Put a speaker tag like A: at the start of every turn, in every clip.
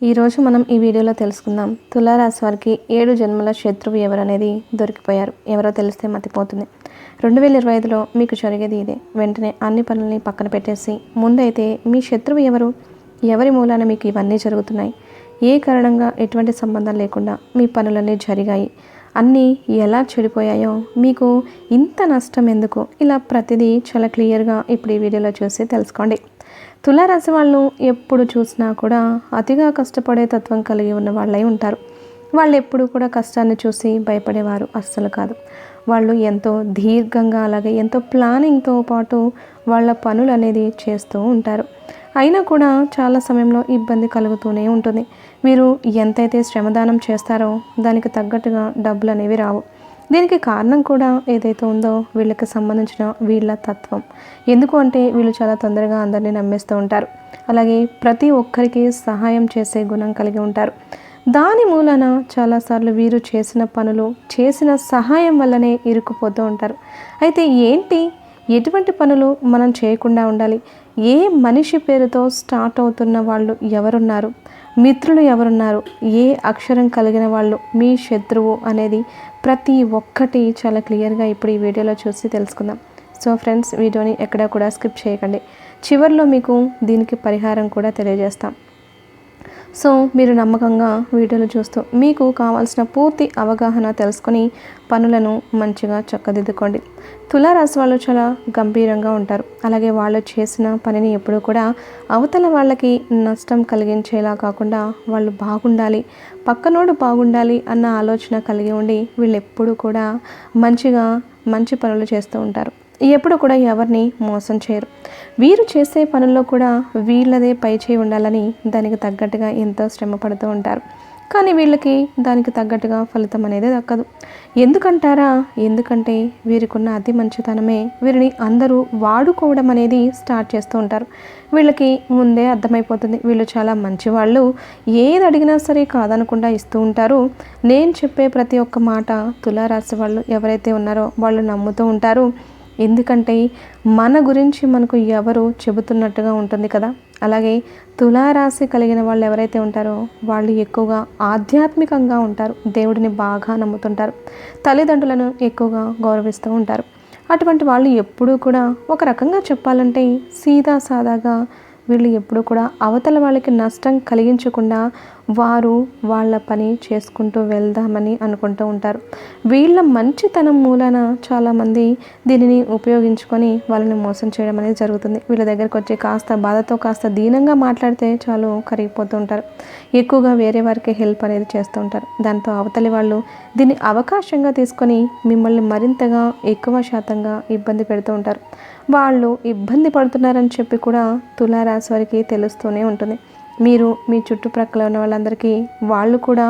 A: ఈరోజు మనం ఈ వీడియోలో తెలుసుకుందాం. తులారాశి వారికి 7 జన్మల శత్రువు ఎవరనేది దొరికిపోయారు. ఎవరో తెలిస్తే మతిపోతుంది. 2025లో మీకు జరిగేది ఇదే. వెంటనే అన్ని పనుల్ని పక్కన పెట్టేసి ముందైతే మీ శత్రువు ఎవరు, ఎవరి మూలాన మీకు ఇవన్నీ జరుగుతున్నాయి, ఏ కారణంగా ఎటువంటి సంబంధం లేకుండా మీ పనులన్నీ జరిగాయి, అన్నీ ఎలా చెడిపోయాయో, మీకు ఇంత నష్టం ఎందుకు, ఇలా ప్రతిదీ చాలా క్లియర్గా ఇప్పుడు ఈ వీడియోలో చూసి తెలుసుకోండి. తులారాశి వాళ్ళు ఎప్పుడు చూసినా కూడా అతిగా కష్టపడే తత్వం కలిగి ఉన్న వాళ్ళై ఉంటారు. వాళ్ళు ఎప్పుడు కూడా కష్టాన్ని చూసి భయపడేవారు అస్సలు కాదు. వాళ్ళు ఎంతో దీర్ఘంగా అలాగే ఎంతో ప్లానింగ్తో పాటు వాళ్ళ పనులు అనేది చేస్తూ ఉంటారు. అయినా కూడా చాలా సమయంలో ఇబ్బంది కలుగుతూనే ఉంటుంది. వీరు ఎంతైతే శ్రమదానం చేస్తారో దానికి తగ్గట్టుగా డబ్బులు అనేవి రావు. దీనికి కారణం కూడా ఏదైతే ఉందో వీళ్ళకి సంబంధించిన వీళ్ళ తత్వం. ఎందుకు అంటే వీళ్ళు చాలా తొందరగా అందరినీ నమ్మేస్తూ ఉంటారు. అలాగే ప్రతి ఒక్కరికి సహాయం చేసే గుణం కలిగి ఉంటారు. దాని మూలన చాలాసార్లు వీరు చేసిన పనులు చేసిన సహాయం వల్లనే ఇరుక్కుపోతూ ఉంటారు. అయితే ఏంటి, ఎటువంటి పనులు మనం చేయకుండా ఉండాలి, ఏ మనిషి పేరుతో స్టార్ట్ అవుతున్న వాళ్ళు ఎవరున్నారు, మిత్రులు ఎవరున్నారు, ఏ అక్షరం కలిగిన వాళ్ళు మీ శత్రువు అనేది ప్రతి ఒక్కటి చాలా క్లియర్గా ఇప్పుడు ఈ వీడియోలో చూసి తెలుసుకుందాం. సో ఫ్రెండ్స్, వీడియోని ఎక్కడా కూడా స్కిప్ చేయకండి. చివరిలో మీకు దీనికి పరిహారం కూడా తెలియజేస్తాం. సో మీరు నమ్మకంగా వీడియోలు చూస్తూ మీకు కావాల్సిన పూర్తి అవగాహన తెలుసుకొని పనులను మంచిగా చక్కదిద్దుకోండి. తులారాశి వాళ్ళు చాలా గంభీరంగా ఉంటారు. అలాగే వాళ్ళు చేసిన పనిని ఎప్పుడూ కూడా అవతల వాళ్ళకి నష్టం కలిగించేలా కాకుండా వాళ్ళు బాగుండాలి, పక్కనోడు బాగుండాలి అన్న ఆలోచన కలిగి ఉండి వీళ్ళు ఎప్పుడూ కూడా మంచి పనులు చేస్తూ ఉంటారు. ఎప్పుడు కూడా ఎవరిని మోసం చేయరు. వీరు చేసే పనుల్లో కూడా వీళ్ళదే పై చేయి ఉండాలని దానికి తగ్గట్టుగా ఎంతో శ్రమ పడుతూ ఉంటారు. కానీ వీళ్ళకి దానికి తగ్గట్టుగా ఫలితం అనేది దక్కదు. ఎందుకంటారా? ఎందుకంటే వీరికున్న అతి మంచితనమే వీరిని అందరూ వాడుకోవడం అనేది స్టార్ట్ చేస్తూ ఉంటారు. వీళ్ళకి ముందే అర్థమైపోతుంది వీళ్ళు చాలా మంచివాళ్ళు, ఏది అడిగినా సరే కాదనకుండా ఇస్తూ ఉంటారు. నేను చెప్పే ప్రతి ఒక్క మాట తులారాశి వాళ్ళు ఎవరైతే ఉన్నారో వాళ్ళు నమ్ముతూ ఉంటారు. ఎందుకంటే మన గురించి మనకు ఎవరు చెబుతున్నట్టుగా ఉంటుంది కదా. అలాగే తులారాశి కలిగిన వాళ్ళు ఎవరైతే ఉంటారో వాళ్ళు ఎక్కువగా ఆధ్యాత్మికంగా ఉంటారు. దేవుడిని బాగా నమ్ముతుంటారు. తల్లిదండ్రులను ఎక్కువగా గౌరవిస్తూ ఉంటారు. అటువంటి వాళ్ళు ఎప్పుడూ కూడా ఒక రకంగా చెప్పాలంటే సీదా సాదాగా వీళ్ళు ఎప్పుడూ కూడా అవతల వాళ్ళకి నష్టం కలిగించకుండా వారు వాళ్ళ పని చేసుకుంటూ వెళ్దామని అనుకుంటూ ఉంటారు. వీళ్ళ మంచితనం మూలన చాలామంది దీనిని ఉపయోగించుకొని వాళ్ళని మోసం చేయడం అనేది జరుగుతుంది. వీళ్ళ దగ్గరకు వచ్చి కాస్త బాధతో కాస్త దీనంగా మాట్లాడితే చాలు కరిగిపోతూ ఉంటారు. ఎక్కువగా వేరే వారికి హెల్ప్ అనేది చేస్తూ ఉంటారు. దాంతో అవతలి వాళ్ళు దీన్ని అవకాశంగా తీసుకొని మిమ్మల్ని మరింతగా ఎక్కువ శాతంగా ఇబ్బంది పెడుతూ ఉంటారు. వాళ్ళు ఇబ్బంది పడుతున్నారని చెప్పి కూడా తులారాశి వారికి తెలుస్తూనే ఉంటుంది. మీరు మీ చుట్టుప్రక్కల ఉన్న వాళ్ళందరికీ వాళ్ళు కూడా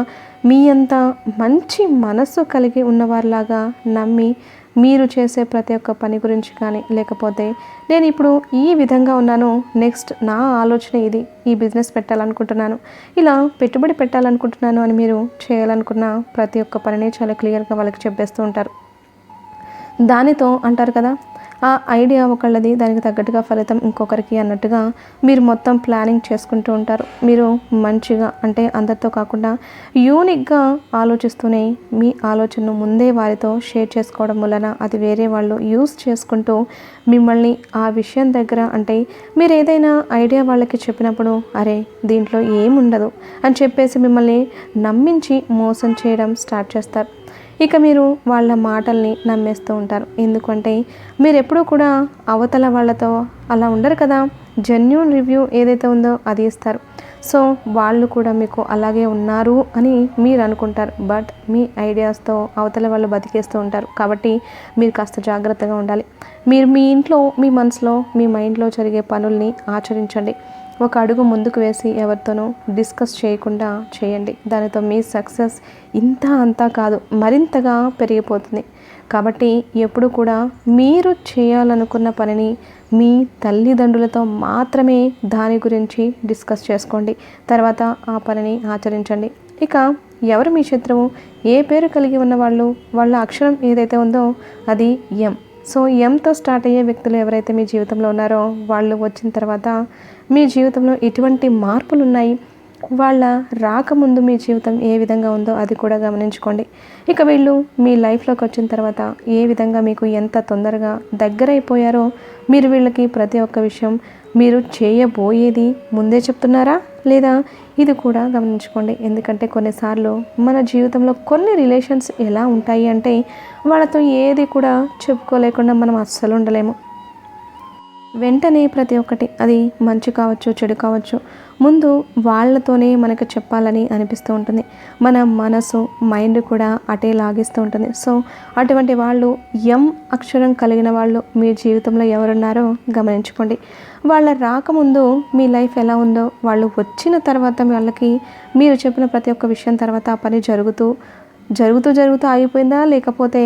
A: మీ అంత మంచి మనస్సు కలిగి ఉన్నవారిలాగా నమ్మి మీరు చేసే ప్రతి ఒక్క పని గురించి కానీ లేకపోతే నేను ఇప్పుడు ఈ విధంగా ఉన్నాను, నెక్స్ట్ నా ఆలోచన ఇది, ఈ బిజినెస్ పెట్టాలనుకుంటున్నాను, ఇలా పెట్టుబడి పెట్టాలనుకుంటున్నాను అని మీరు చేయాలనుకున్న ప్రతి ఒక్క పనిని చాలా క్లియర్గా వాళ్ళకి చెప్పేస్తూ ఉంటారు. దానితో అంటారు కదా, ఆ ఐడియా ఒకళ్ళది, దానికి తగ్గట్టుగా ఫలితం ఇంకొకరికి అన్నట్టుగా మీరు మొత్తం ప్లానింగ్ చేసుకుంటూ ఉంటారు. మీరు మంచిగా అంటే అందరితో కాకుండా యూనిక్గా ఆలోచిస్తూనే మీ ఆలోచనను ముందే వారితో షేర్ చేసుకోవడం వలన అది వేరే వాళ్ళు యూస్ చేసుకుంటూ మిమ్మల్ని ఆ విషయం దగ్గర అంటే మీరు ఏదైనా ఐడియా వాళ్ళకి చెప్పినప్పుడు అరే దీంట్లో ఏముండదు అని చెప్పేసి మిమ్మల్ని నమ్మించి మోసం చేయడం స్టార్ట్ చేస్తారు. ఇక మీరు వాళ్ళ మాటల్ని నమ్మేస్తూ ఉంటారు. ఎందుకంటే మీరు ఎప్పుడూ కూడా అవతల వాళ్ళతో అలా ఉండరు కదా. జెన్యూన్ రివ్యూ ఏదైతే ఉందో అది ఇస్తారు. సో వాళ్ళు కూడా మీకు అలాగే ఉన్నారు అని మీరు అనుకుంటారు. బట్ మీ ఐడియాస్తో అవతల వాళ్ళు బతికేస్తూ ఉంటారు. కాబట్టి మీరు కాస్త జాగ్రత్తగా ఉండాలి. మీరు మీ ఇంట్లో మీ మనసులో మీ మైండ్లో జరిగే పనుల్ని ఆచరించండి. ఒక అడుగు ముందుకు వేసి ఎవరితోనూ డిస్కస్ చేయకుండా చేయండి. దానితో మీ సక్సెస్ ఇంత అంతా కాదు, మరింతగా పెరిగిపోతుంది. కాబట్టి ఎప్పుడు కూడా మీరు చేయాలనుకున్న పనిని మీ తల్లిదండ్రులతో మాత్రమే దాని గురించి డిస్కస్ చేసుకోండి. తర్వాత ఆ పనిని ఆచరించండి. ఇక ఎవరు మీ శత్రువు, ఏ పేరు కలిగి ఉన్న వాళ్ళ అక్షరం ఏదైతే ఉందో అది ఎం. సో ఎంతో స్టార్ట్ అయ్యే వ్యక్తులు ఎవరైతే మీ జీవితంలో ఉన్నారో వాళ్ళు వచ్చిన తర్వాత మీ జీవితంలో ఎటువంటి మార్పులు ఉన్నాయి, వాళ్ళ రాకముందు మీ జీవితం ఏ విధంగా ఉందో అది కూడా గమనించుకోండి. ఇక వీళ్ళు మీ లైఫ్లోకి వచ్చిన తర్వాత ఏ విధంగా మీకు ఎంత తొందరగా దగ్గరైపోయారో మీరు వీళ్ళకి ప్రతి ఒక్క విషయం మీరు చేయబోయేది ముందే చెప్తున్నారా లేదా ఇది కూడా గమనించుకోండి. ఎందుకంటే కొన్నిసార్లు మన జీవితంలో కొన్ని రిలేషన్స్ ఎలా ఉంటాయి అంటే వాళ్ళతో ఏది కూడా చెప్పుకోలేకుండా మనం అస్సలు ఉండలేము. వెంటనే ప్రతి ఒక్కటి అది మంచి కావచ్చు చెడు కావచ్చు ముందు వాళ్ళతోనే మనకు చెప్పాలని అనిపిస్తూ ఉంటుంది. మన మనసు మైండ్ కూడా అటే లాగిస్తూ ఉంటుంది. సో అటువంటి వాళ్ళు ఎం అక్షరం కలిగిన వాళ్ళు మీ జీవితంలో ఎవరున్నారో గమనించుకోండి. వాళ్ళ రాకముందు మీ లైఫ్ ఎలా ఉందో వాళ్ళు వచ్చిన తర్వాత వాళ్ళకి మీరు చెప్పిన ప్రతి ఒక్క విషయం తర్వాత ఆ పని జరుగుతూ ఆగిపోయిందా లేకపోతే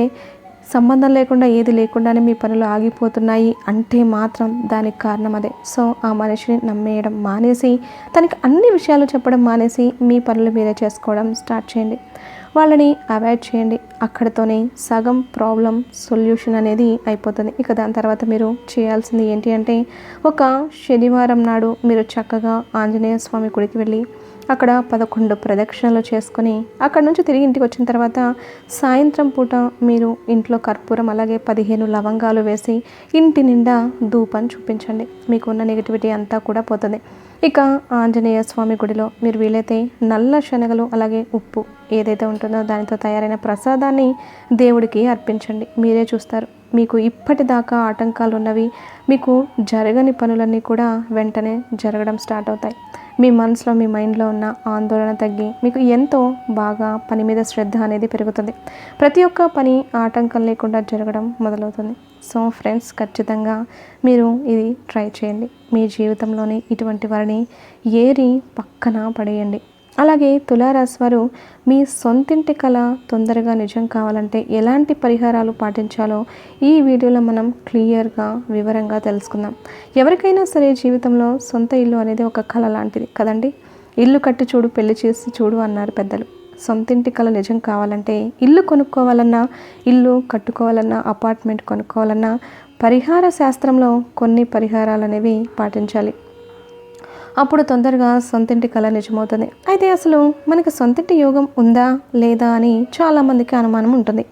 A: సంబంధం లేకుండా ఏది లేకుండానే మీ పనులు ఆగిపోతున్నాయి అంటే మాత్రం దానికి కారణం అదే. సో ఆ మనిషిని నమ్మేయడం మానేసి తనకి అన్ని విషయాలు చెప్పడం మానేసి మీ పనులు మీరే చేసుకోవడం స్టార్ట్ చేయండి. వాళ్ళని అవాయిడ్ చేయండి. అక్కడితోనే సగం ప్రాబ్లం సొల్యూషన్ అనేది అయిపోతుంది. ఇక దాని తర్వాత మీరు చేయాల్సింది ఏంటి అంటే ఒక శనివారం నాడు మీరు చక్కగా ఆంజనేయ స్వామి గుడికి వెళ్ళి అక్కడ 11 ప్రదక్షిణలు చేసుకొని అక్కడ నుంచి తిరిగి ఇంటికి వచ్చిన తర్వాత సాయంత్రం పూట మీరు ఇంట్లో కర్పూరం అలాగే 15 లవంగాలు వేసి ఇంటి నిండా ధూపం చూపించండి. మీకున్న నెగిటివిటీ అంతా కూడా పోతుంది. ఇక ఆంజనేయ స్వామి గుడిలో మీరు వీలైతే నల్ల శనగలు అలాగే ఉప్పు ఏదైతే ఉంటుందో దానితో తయారైన ప్రసాదాన్ని దేవుడికి అర్పించండి. మీరే చూస్తారు మీకు ఇప్పటిదాకా ఆటంకాలు ఉన్నవి మీకు జరగని పనులన్నీ కూడా వెంటనే జరగడం స్టార్ట్ అవుతాయి. మీ మనసులో మీ మైండ్లో ఉన్న ఆందోళన తగ్గి మీకు ఎంతో బాగా పని మీద శ్రద్ధ అనేది పెరుగుతుంది. ప్రతి ఒక్క పని ఆటంకం లేకుండా జరగడం మొదలవుతుంది. సో ఫ్రెండ్స్ ఖచ్చితంగా మీరు ఇది ట్రై చేయండి. మీ జీవితంలోని ఇటువంటి వారిని ఏరి పక్కన పడేయండి. అలాగే తులారాశి వారు మీ సొంతింటి కళ తొందరగా నిజం కావాలంటే ఎలాంటి పరిహారాలు పాటించాలో ఈ వీడియోలో మనం క్లియర్గా వివరంగా తెలుసుకుందాం. ఎవరికైనా సరే జీవితంలో సొంత ఇల్లు అనేది ఒక కళ లాంటిది కదండి. ఇల్లు కట్టి చూడు పెళ్లి చేసి చూడు అన్నారు పెద్దలు. సొంతింటి కళ నిజం కావాలంటే ఇల్లు కొనుక్కోవాలన్నా ఇల్లు కట్టుకోవాలన్నా అపార్ట్మెంట్ కొనుక్కోవాలన్నా పరిహార శాస్త్రంలో కొన్ని పరిహారాలు అనేవి పాటించాలి. అప్పుడు తొందరగా సొంతింటి కళ నిజమవుతుంది. అయితే అసలు మనకు సొంతింటి యోగం ఉందా లేదా అని చాలామందికి అనుమానం ఉంటుంది.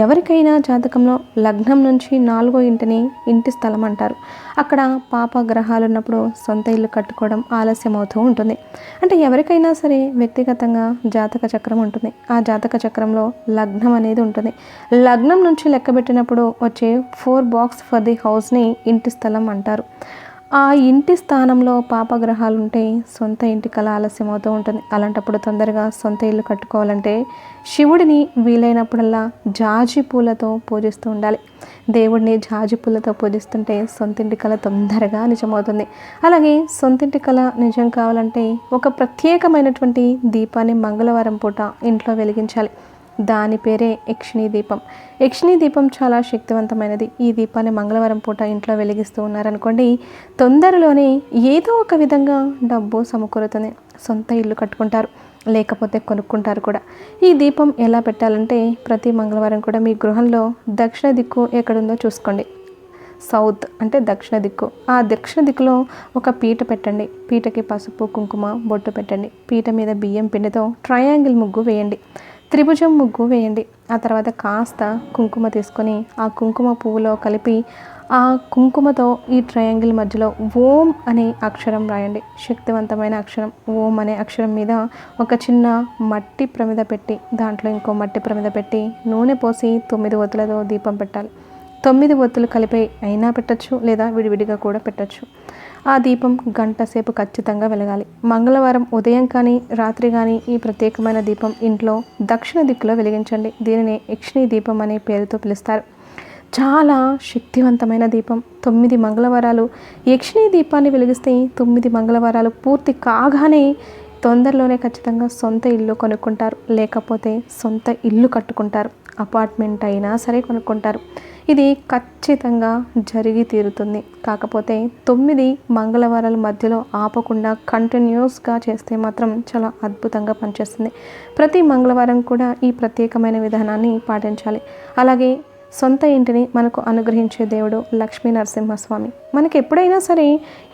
A: ఎవరికైనా జాతకంలో లగ్నం నుంచి 4వ ఇంటిని ఇంటి స్థలం అంటారు. అక్కడ పాప గ్రహాలు ఉన్నప్పుడు సొంత ఇల్లు కట్టుకోవడం ఆలస్యం అవుతూ ఉంటుంది. అంటే ఎవరికైనా సరే వ్యక్తిగతంగా జాతక చక్రం ఉంటుంది. ఆ జాతక చక్రంలో లగ్నం అనేది ఉంటుంది. లగ్నం నుంచి లెక్కబెట్టినప్పుడు వచ్చే 4 బాక్స్ ఫర్ ది హౌస్ని ఇంటి స్థలం అంటారు. ఆ ఇంటి స్థానంలో పాపగ్రహాలు ఉంటే సొంత ఇంటి కళ ఆలస్యం అవుతూ ఉంటుంది. అలాంటప్పుడు తొందరగా సొంత ఇల్లు కట్టుకోవాలంటే శివుడిని వీలైనప్పుడల్లా జాజి పూలతో పూజిస్తూ ఉండాలి. దేవుడిని జాజి పూలతో పూజిస్తుంటే సొంతింటి కళ తొందరగా నిజమవుతుంది. అలాగే సొంతింటి కళ నిజం కావాలంటే ఒక ప్రత్యేకమైనటువంటి దీపాన్ని మంగళవారం పూట ఇంట్లో వెలిగించాలి. దాని పేరే యక్షిణీ దీపం. యక్షిణీ దీపం చాలా శక్తివంతమైనది. ఈ దీపాన్ని మంగళవారం పూట ఇంట్లో వెలిగిస్తూ ఉన్నారనుకోండి తొందరలోనే ఏదో ఒక విధంగా డబ్బు సమకూరుతుంది. సొంత ఇల్లు కట్టుకుంటారు లేకపోతే కొనుక్కుంటారు కూడా. ఈ దీపం ఎలా పెట్టాలంటే ప్రతి మంగళవారం కూడా మీ గృహంలో దక్షిణ దిక్కు ఎక్కడుందో చూసుకోండి. సౌత్ అంటే దక్షిణ దిక్కు. ఆ దక్షిణ దిక్కులో ఒక పీట పెట్టండి. పీటకి పసుపు కుంకుమ బొట్టు పెట్టండి. పీట మీద బియ్యం పిండితో ట్రయాంగిల్ ముగ్గు వేయండి. త్రిభుజం ముగ్గు వేయండి. ఆ తర్వాత కాస్త కుంకుమ తీసుకొని ఆ కుంకుమ పువ్వులో కలిపి ఆ కుంకుమతో ఈ ట్రయాంగిల్ మధ్యలో ఓం అనే అక్షరం రాయండి. శక్తివంతమైన అక్షరం. ఓం అనే అక్షరం మీద ఒక చిన్న మట్టి ప్రమిద పెట్టి దాంట్లో ఇంకో మట్టి ప్రమిద పెట్టి నూనె పోసి 9 ఒత్తులతో దీపం పెట్టాలి. 9 ఒత్తులు కలిపి అయినా పెట్టచ్చు లేదా విడివిడిగా కూడా పెట్టచ్చు. ఆ దీపం గంట సేపు ఖచ్చితంగా వెలగాలి. మంగళవారం ఉదయం కానీ రాత్రి కానీ ఈ ప్రత్యేకమైన దీపం ఇంట్లో దక్షిణ దిక్కులో వెలిగించండి. దీనిని యక్షిణీ దీపం అనే పేరుతో పిలుస్తారు. చాలా శక్తివంతమైన దీపం. 9 మంగళవారాలు యక్షిణీ దీపాన్ని వెలిగిస్తే 9 మంగళవారాలు పూర్తి కాగానే తొందరలోనే ఖచ్చితంగా సొంత ఇల్లు కొనుక్కుంటారు లేకపోతే సొంత ఇల్లు కట్టుకుంటారు. అపార్ట్మెంట్ అయినా సరే కొనుక్కుంటారు. ఇది ఖచ్చితంగా జరిగి తీరుతుంది. కాకపోతే 9 మంగళవారాల మధ్యలో ఆపకుండా కంటిన్యూస్గా చేస్తే మాత్రం చాలా అద్భుతంగా పనిచేస్తుంది. ప్రతి మంగళవారం కూడా ఈ ప్రత్యేకమైన విధానాన్ని పాటించాలి. అలాగే సొంత ఇంటిని మనకు అనుగ్రహించే దేవుడు లక్ష్మీ నరసింహస్వామి. మనకి ఎప్పుడైనా సరే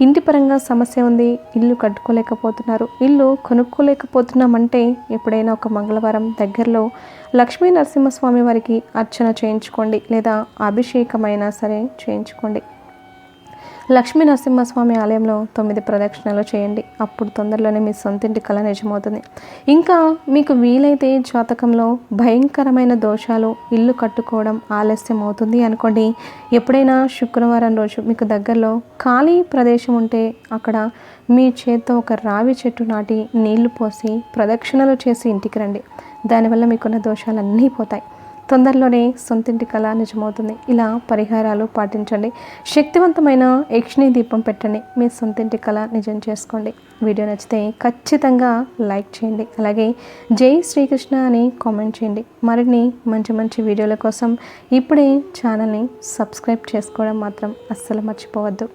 A: ఇంటి పరంగా సమస్య ఉంది, ఇల్లు కట్టుకోలేకపోతున్నారు, ఇల్లు కొనుక్కోలేకపోతున్నామంటే ఎప్పుడైనా ఒక మంగళవారం దగ్గరలో లక్ష్మీ నరసింహస్వామి వారికి అర్చన చేయించుకోండి, లేదా అభిషేకమైనా సరే చేయించుకోండి. లక్ష్మీ నరసింహస్వామి ఆలయంలో 9 ప్రదక్షిణలు చేయండి. అప్పుడు తొందరలోనే మీ సొంతింటి కళ నిజమవుతుంది. ఇంకా మీకు వీలైతే జాతకంలో భయంకరమైన దోషాలు, ఇల్లు కట్టుకోవడం ఆలస్యం అవుతుంది అనుకోండి, ఎప్పుడైనా శుక్రవారం రోజు మీకు దగ్గరలో ఖాళీ ప్రదేశం ఉంటే అక్కడ మీ చేత్తో ఒక రావి చెట్టు నాటి నీళ్లు పోసి ప్రదక్షిణలు చేసి ఇంటికి రండి. దానివల్ల మీకున్న దోషాలన్నీ పోతాయి. తొందరలోనే సొంతింటి కళ నిజమవుతుంది. ఇలా పరిహారాలు పాటించండి. శక్తివంతమైన యక్షిణీ దీపం పెట్టండి. మీ సొంతింటి కళ నిజం చేసుకోండి. వీడియో నచ్చితే ఖచ్చితంగా లైక్ చేయండి. అలాగే జై శ్రీకృష్ణ అని కామెంట్ చేయండి. మరిన్ని మంచి మంచి వీడియోల కోసం ఇప్పుడే ఛానల్ని సబ్స్క్రైబ్ చేసుకోవడం మాత్రం అస్సలు మర్చిపోవద్దు.